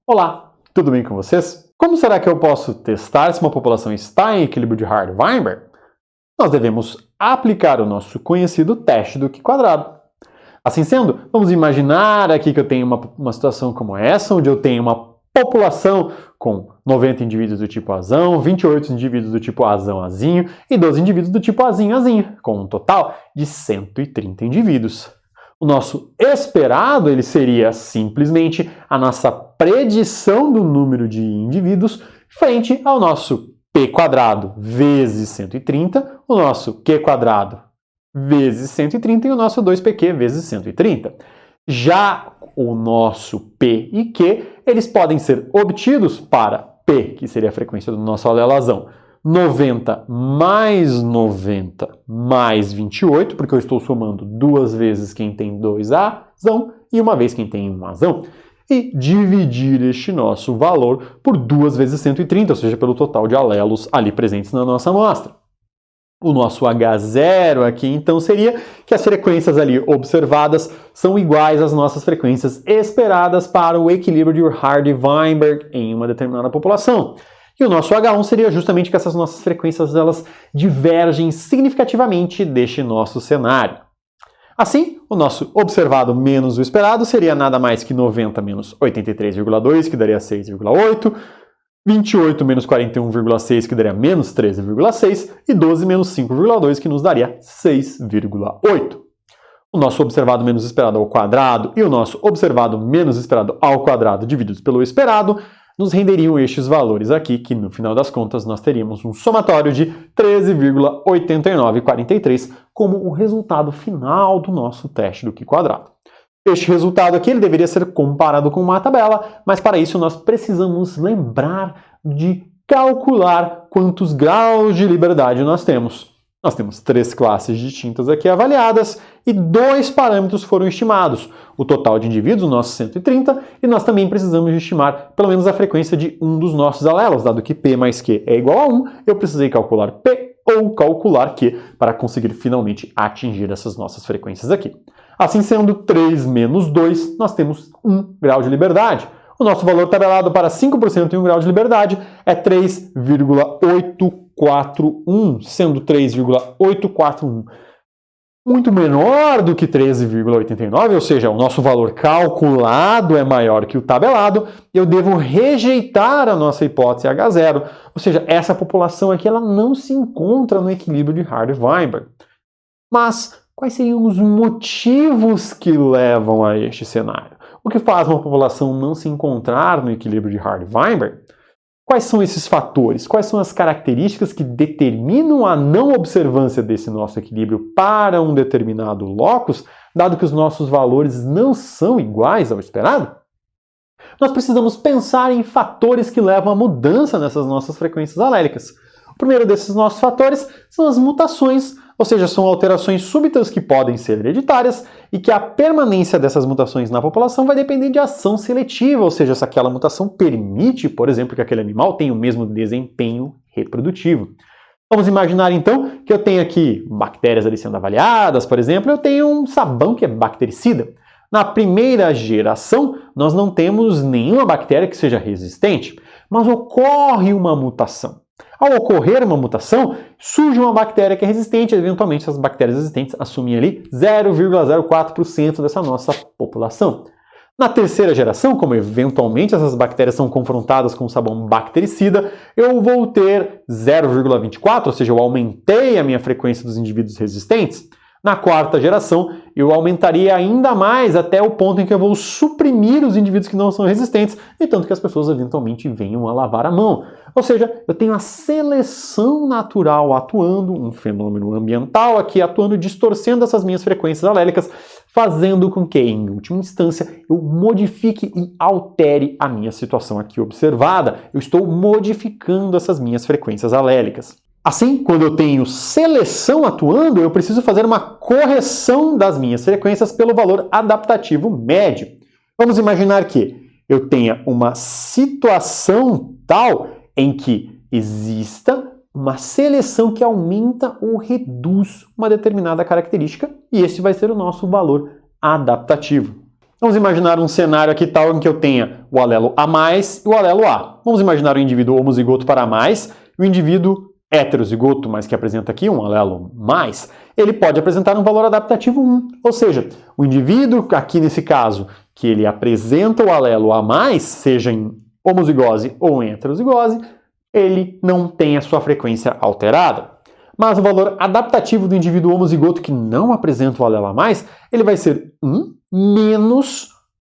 Olá, tudo bem com vocês? Como será que eu posso testar se uma população está em equilíbrio de Hardy-Weinberg? Nós devemos aplicar o nosso conhecido teste do Q². Assim sendo, vamos imaginar aqui que eu tenho uma situação como essa, onde eu tenho uma população com 90 indivíduos do tipo Azão, 28 indivíduos do tipo Azão-Azinho e 12 indivíduos do tipo Azinho-Azinho, com um total de 130 indivíduos. O nosso esperado ele seria simplesmente a nossa predição do número de indivíduos frente ao nosso P² vezes 130, o nosso Q² vezes 130 e o nosso 2PQ vezes 130. Já o nosso P e Q, eles podem ser obtidos para P, que seria a frequência do nosso alelo Azão, 90 mais 90 mais 28, porque eu estou somando duas vezes quem tem 2 Azão e uma vez quem tem 1 Azão, e dividir este nosso valor por 2 vezes 130, ou seja, pelo total de alelos ali presentes na nossa amostra. O nosso H0 aqui, então, seria que as frequências ali observadas são iguais às nossas frequências esperadas para o equilíbrio de Hardy-Weinberg em uma determinada população. E o nosso H1 seria justamente que essas nossas frequências elas divergem significativamente deste nosso cenário. Assim, o nosso observado menos o esperado seria nada mais que 90 menos 83,2, que daria 6,8, 28 menos 41,6, que daria menos 13,6, e 12 menos 5,2, que nos daria 6,8. O nosso observado menos esperado ao quadrado e o nosso observado menos esperado ao quadrado divididos pelo esperado nos renderiam estes valores aqui, que no final das contas nós teríamos um somatório de 13,8943 como o resultado final do nosso teste do Q². Este resultado aqui ele deveria ser comparado com uma tabela, mas para isso nós precisamos lembrar de calcular quantos graus de liberdade nós temos. Nós temos 3 classes distintas aqui avaliadas e 2 parâmetros foram estimados. O total de indivíduos, o nosso 130, e nós também precisamos de estimar pelo menos a frequência de um dos nossos alelos, dado que P mais Q é igual a 1, eu precisei calcular P ou calcular Q para conseguir finalmente atingir essas nossas frequências aqui. Assim sendo, 3 menos 2, nós temos 1 grau de liberdade. O nosso valor tabelado para 5% e 1 grau de liberdade é 3,841, sendo 3,841 muito menor do que 13,89, ou seja, o nosso valor calculado é maior que o tabelado, eu devo rejeitar a nossa hipótese H0, ou seja, essa população aqui ela não se encontra no equilíbrio de Hardy-Weinberg. Mas quais seriam os motivos que levam a este cenário? O que faz uma população não se encontrar no equilíbrio de Hardy-Weinberg? Quais são esses fatores? Quais são as características que determinam a não observância desse nosso equilíbrio para um determinado locus, dado que os nossos valores não são iguais ao esperado? Nós precisamos pensar em fatores que levam à mudança nessas nossas frequências alélicas. O primeiro desses nossos fatores são as mutações, ou seja, são alterações súbitas que podem ser hereditárias e que a permanência dessas mutações na população vai depender de ação seletiva, ou seja, se aquela mutação permite, por exemplo, que aquele animal tenha o mesmo desempenho reprodutivo. Vamos imaginar então que eu tenho aqui bactérias ali sendo avaliadas, por exemplo, eu tenho um sabão que é bactericida. Na primeira geração, nós não temos nenhuma bactéria que seja resistente, mas ocorre uma mutação. Ao ocorrer uma mutação, surge uma bactéria que é resistente, e eventualmente essas bactérias resistentes assumem ali 0,04% dessa nossa população. Na terceira geração, como eventualmente essas bactérias são confrontadas com o sabão bactericida, eu vou ter 0,24, ou seja, eu aumentei a minha frequência dos indivíduos resistentes. Na quarta geração, eu aumentaria ainda mais até o ponto em que eu vou suprimir os indivíduos que não são resistentes, e tanto que as pessoas eventualmente venham a lavar a mão. Ou seja, eu tenho a seleção natural atuando, um fenômeno ambiental aqui atuando, distorcendo essas minhas frequências alélicas, fazendo com que, em última instância, eu modifique e altere a minha situação aqui observada. Eu estou modificando essas minhas frequências alélicas. Assim, quando eu tenho seleção atuando, eu preciso fazer uma correção das minhas frequências pelo valor adaptativo médio. Vamos imaginar que eu tenha uma situação tal em que exista uma seleção que aumenta ou reduz uma determinada característica, e esse vai ser o nosso valor adaptativo. Vamos imaginar um cenário aqui tal em que eu tenha o alelo A+, e o alelo A. Vamos imaginar o indivíduo homozigoto para A+, e o indivíduo heterozigoto, mas que apresenta aqui um alelo mais, ele pode apresentar um valor adaptativo 1. Ou seja, o indivíduo, aqui nesse caso, que ele apresenta o alelo A+, seja em homozigose ou em heterozigose, ele não tem a sua frequência alterada. Mas o valor adaptativo do indivíduo homozigoto que não apresenta o alelo A+, ele vai ser 1 menos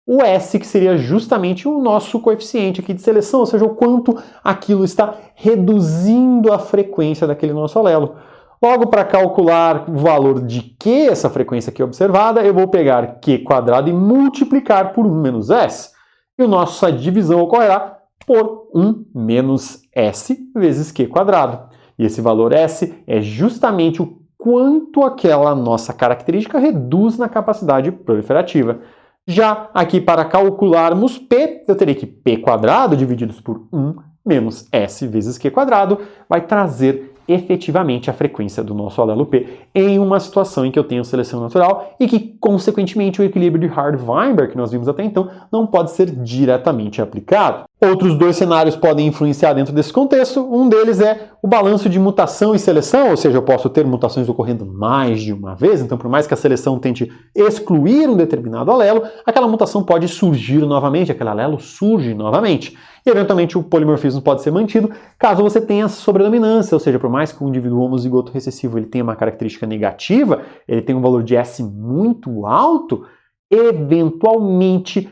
o S, que seria justamente o nosso coeficiente aqui de seleção, ou seja, o quanto aquilo está reduzindo a frequência daquele nosso alelo. Logo, para calcular o valor de Q, essa frequência aqui observada, eu vou pegar Q² e multiplicar por 1 menos S. E a nossa divisão ocorrerá por 1 menos S vezes Q². E esse valor S é justamente o quanto aquela nossa característica reduz na capacidade proliferativa. Já aqui, para calcularmos P, eu terei que P² divididos por 1 menos S vezes Q² vai trazer efetivamente a frequência do nosso alelo P em uma situação em que eu tenho seleção natural e que, consequentemente, o equilíbrio de Hardy-Weinberg, que nós vimos até então, não pode ser diretamente aplicado. Outros dois cenários podem influenciar dentro desse contexto. Um deles é o balanço de mutação e seleção, ou seja, eu posso ter mutações ocorrendo mais de uma vez, então por mais que a seleção tente excluir um determinado alelo, aquela mutação pode surgir novamente, aquele alelo surge novamente. E, eventualmente, o polimorfismo pode ser mantido caso você tenha sobredominância, ou seja, por mais que o indivíduo homozigoto recessivo ele tenha uma característica negativa, ele tem um valor de S muito alto, eventualmente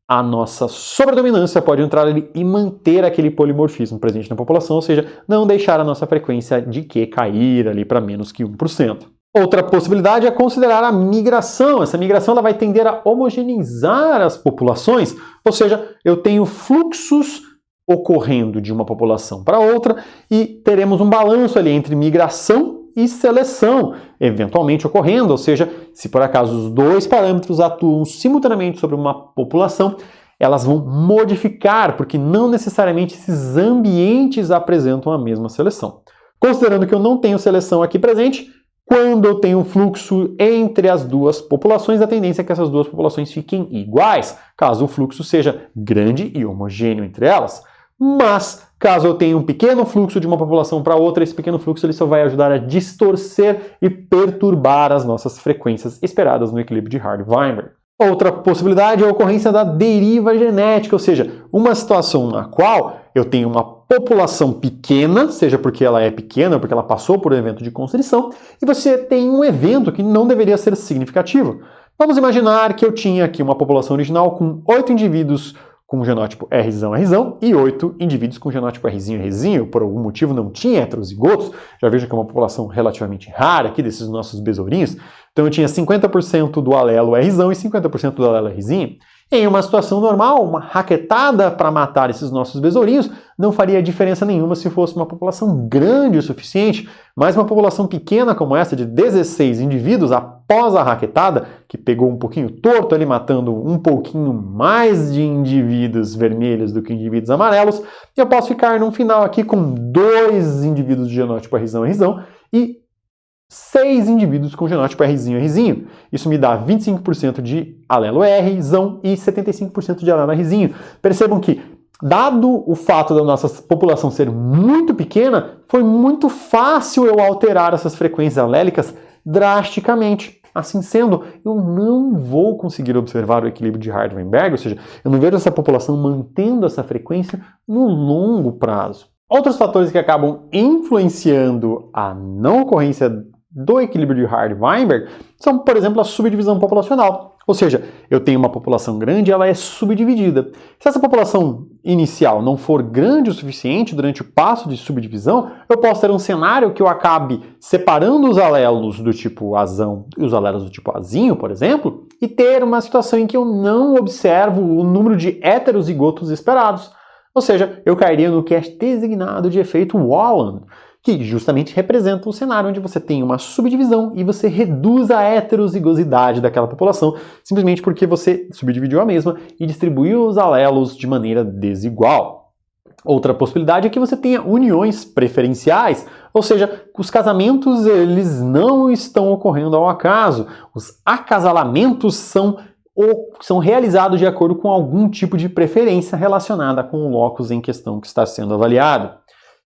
a nossa sobredominância pode entrar ali e manter aquele polimorfismo presente na população, ou seja, não deixar a nossa frequência de Q cair ali para menos que 1%. Outra possibilidade é considerar a migração. Essa migração ela vai tender a homogeneizar as populações, ou seja, eu tenho fluxos ocorrendo de uma população para outra e teremos um balanço ali entre migração e seleção, eventualmente ocorrendo, ou seja, se por acaso os dois parâmetros atuam simultaneamente sobre uma população, elas vão modificar, porque não necessariamente esses ambientes apresentam a mesma seleção. Considerando que eu não tenho seleção aqui presente, quando eu tenho um fluxo entre as duas populações, a tendência é que essas duas populações fiquem iguais, caso o fluxo seja grande e homogêneo entre elas. Mas, caso eu tenha um pequeno fluxo de uma população para outra, esse pequeno fluxo ele só vai ajudar a distorcer e perturbar as nossas frequências esperadas no equilíbrio de Hardy-Weinberg. Outra possibilidade é a ocorrência da deriva genética, ou seja, uma situação na qual eu tenho uma população pequena, seja porque ela é pequena ou porque ela passou por um evento de constrição, e você tem um evento que não deveria ser significativo. Vamos imaginar que eu tinha aqui uma população original com 8 indivíduos com genótipo Rzão e 8 indivíduos com genótipo Rzinho. Por algum motivo não tinha heterozigotos. Já vejo que é uma população relativamente rara aqui desses nossos besourinhos. Então eu tinha 50% do alelo Rzão e 50% do alelo Rzinho. Em uma situação normal, uma raquetada para matar esses nossos besourinhos não faria diferença nenhuma se fosse uma população grande o suficiente, mas uma população pequena como essa, de 16 indivíduos, após a raquetada, que pegou um pouquinho torto ali, matando um pouquinho mais de indivíduos vermelhos do que indivíduos amarelos, eu posso ficar num final aqui com 2 indivíduos de genótipo Rzão e 6 indivíduos com genótipo Rzinho. Isso me dá 25% de alelo Rzão e 75% de alelo Rzinho. Percebam que, dado o fato da nossa população ser muito pequena, foi muito fácil eu alterar essas frequências alélicas drasticamente. Assim sendo, eu não vou conseguir observar o equilíbrio de Hardy-Weinberg, ou seja, eu não vejo essa população mantendo essa frequência no longo prazo. Outros fatores que acabam influenciando a não ocorrência do equilíbrio de Hardy-Weinberg são, por exemplo, a subdivisão populacional. Ou seja, eu tenho uma população grande e ela é subdividida. Se essa população inicial não for grande o suficiente durante o passo de subdivisão, eu posso ter um cenário que eu acabe separando os alelos do tipo Azão e os alelos do tipo Azinho, por exemplo, e ter uma situação em que eu não observo o número de heterozigotos esperados. Ou seja, eu cairia no que é designado de efeito Walland, que justamente representa um cenário onde você tem uma subdivisão e você reduz a heterozigosidade daquela população, simplesmente porque você subdividiu a mesma e distribuiu os alelos de maneira desigual. Outra possibilidade é que você tenha uniões preferenciais, ou seja, os casamentos eles não estão ocorrendo ao acaso. Os acasalamentos são ou são realizados de acordo com algum tipo de preferência relacionada com o locus em questão que está sendo avaliado.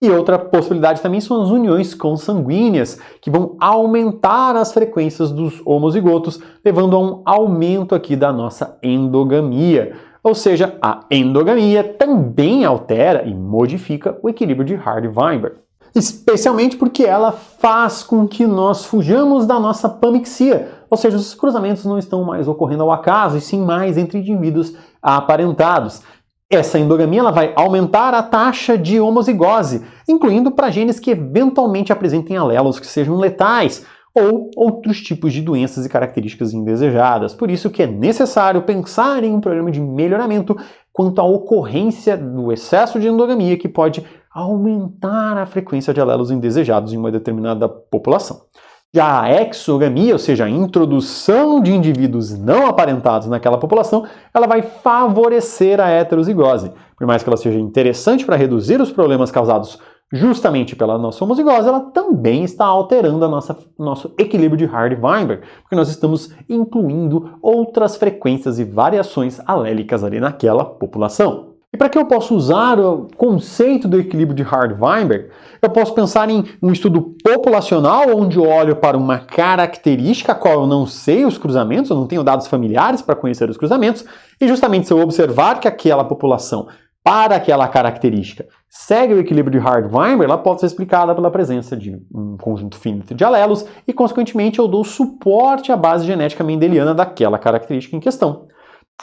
E outra possibilidade também são as uniões consanguíneas, que vão aumentar as frequências dos homozigotos, levando a um aumento aqui da nossa endogamia. Ou seja, a endogamia também altera e modifica o equilíbrio de Hardy-Weinberg. Especialmente porque ela faz com que nós fujamos da nossa pamixia, ou seja, os cruzamentos não estão mais ocorrendo ao acaso, e sim mais entre indivíduos aparentados. Essa endogamia ela vai aumentar a taxa de homozigose, incluindo para genes que eventualmente apresentem alelos que sejam letais, ou outros tipos de doenças e características indesejadas. Por isso que é necessário pensar em um programa de melhoramento quanto à ocorrência do excesso de endogamia, que pode aumentar a frequência de alelos indesejados em uma determinada população. Já a exogamia, ou seja, a introdução de indivíduos não aparentados naquela população, ela vai favorecer a heterozigose. Por mais que ela seja interessante para reduzir os problemas causados justamente pela nossa homozigose, ela também está alterando nosso equilíbrio de Hardy-Weinberg, porque nós estamos incluindo outras frequências e variações alélicas ali naquela população. E para que eu possa usar o conceito do equilíbrio de Hardy-Weinberg, eu posso pensar em um estudo populacional, onde eu olho para uma característica a qual eu não sei os cruzamentos, eu não tenho dados familiares para conhecer os cruzamentos, e justamente se eu observar que aquela população, para aquela característica, segue o equilíbrio de Hardy-Weinberg, ela pode ser explicada pela presença de um conjunto finito de alelos, e consequentemente eu dou suporte à base genética mendeliana daquela característica em questão.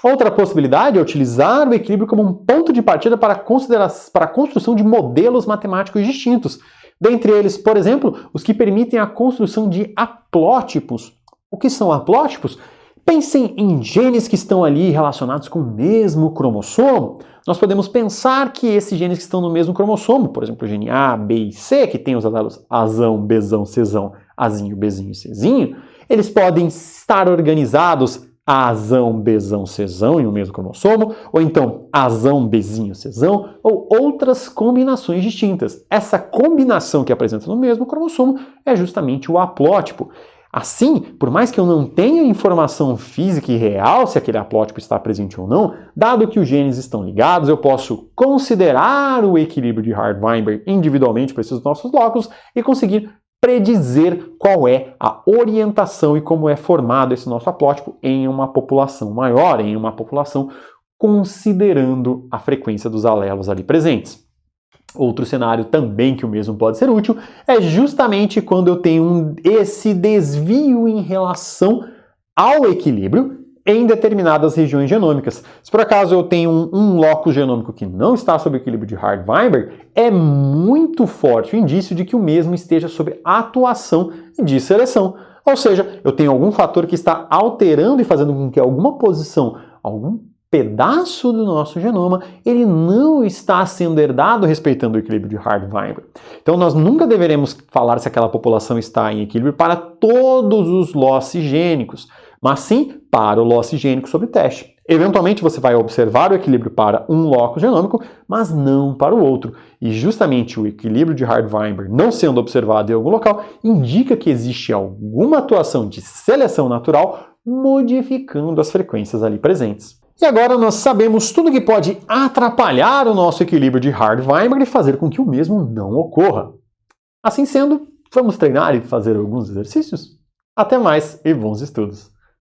Outra possibilidade é utilizar o equilíbrio como um ponto de partida para a construção de modelos matemáticos distintos. Dentre eles, por exemplo, os que permitem a construção de haplótipos. O que são haplótipos? Pensem em genes que estão ali relacionados com o mesmo cromossomo. Nós podemos pensar que esses genes que estão no mesmo cromossomo, por exemplo, o gene A, B e C, que tem os alelos Azão, Bzão, Czão, Azinho, Bzinho e Czinho, eles podem estar organizados Azão, Bzão, Czão em um mesmo cromossomo, ou então Azão, Bzinho, Czão, ou outras combinações distintas. Essa combinação que apresenta no mesmo cromossomo é justamente o haplótipo. Assim, por mais que eu não tenha informação física e real se aquele haplótipo está presente ou não, dado que os genes estão ligados, eu posso considerar o equilíbrio de Hardy-Weinberg individualmente para esses nossos locos e conseguir predizer qual é a orientação e como é formado esse nosso haplótipo em uma população maior, em uma população considerando a frequência dos alelos ali presentes. Outro cenário também que o mesmo pode ser útil é justamente quando eu tenho esse desvio em relação ao equilíbrio em determinadas regiões genômicas. Se por acaso eu tenho um locus genômico que não está sob o equilíbrio de Hardy-Weinberg, é muito forte o indício de que o mesmo esteja sob atuação de seleção. Ou seja, eu tenho algum fator que está alterando e fazendo com que alguma posição, algum pedaço do nosso genoma, ele não está sendo herdado respeitando o equilíbrio de Hardy-Weinberg. Então nós nunca deveremos falar se aquela população está em equilíbrio para todos os losses gênicos, mas sim para o losse gênico sob teste. Eventualmente você vai observar o equilíbrio para um locus genômico, mas não para o outro. E justamente o equilíbrio de Hardy-Weinberg não sendo observado em algum local indica que existe alguma atuação de seleção natural modificando as frequências ali presentes. E agora nós sabemos tudo que pode atrapalhar o nosso equilíbrio de Hardy-Weinberg e fazer com que o mesmo não ocorra. Assim sendo, vamos treinar e fazer alguns exercícios? Até mais e bons estudos!